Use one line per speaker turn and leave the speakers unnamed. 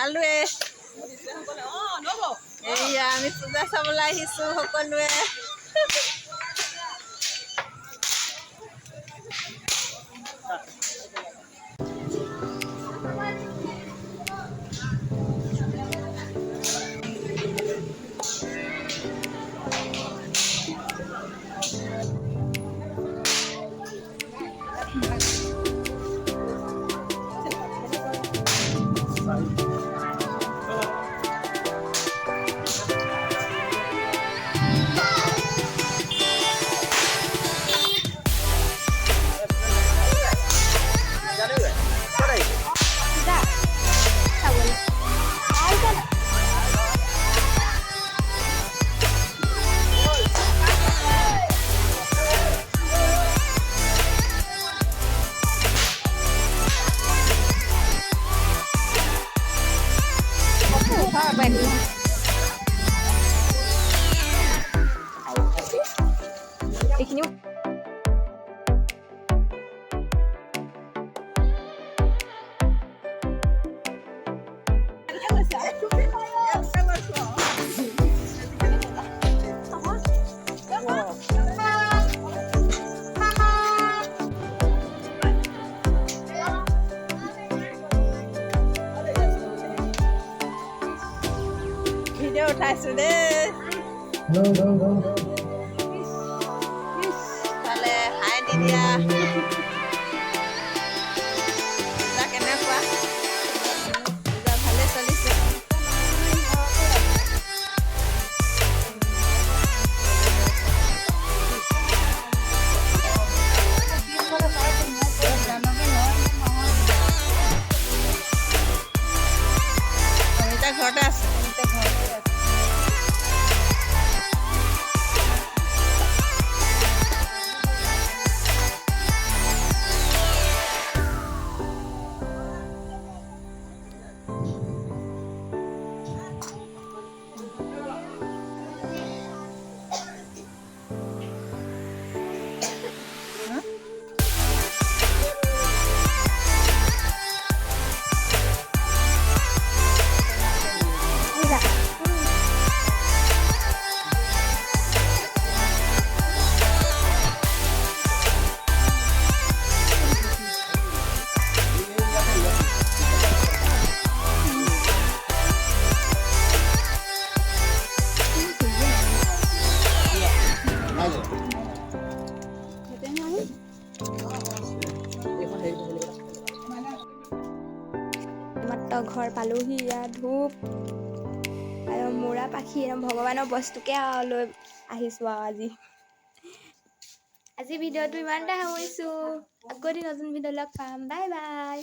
খালোৱে এইয়া আমি পূজা চাবলৈ আহিছোঁ সকলোৱে এইখিনিও ভিডিঅ' উঠাইছোঁ দেই ভালে হাই দি দিয়া পূজা কেনেকুৱা পূজা ভালে চলিছে অনিতা ঘৰতে আছে ঘৰ পালোহি ইয়াত ধূপ আৰু মূৰা পাখি ভগৱানৰ বস্তুকে লৈ আহিছোঁ আৰু আজি ভিডিঅ'টো ইমানতে সামৰিছোঁ আকৌ এদিন নতুন ভিডিঅ' লগ পাম বাই বাই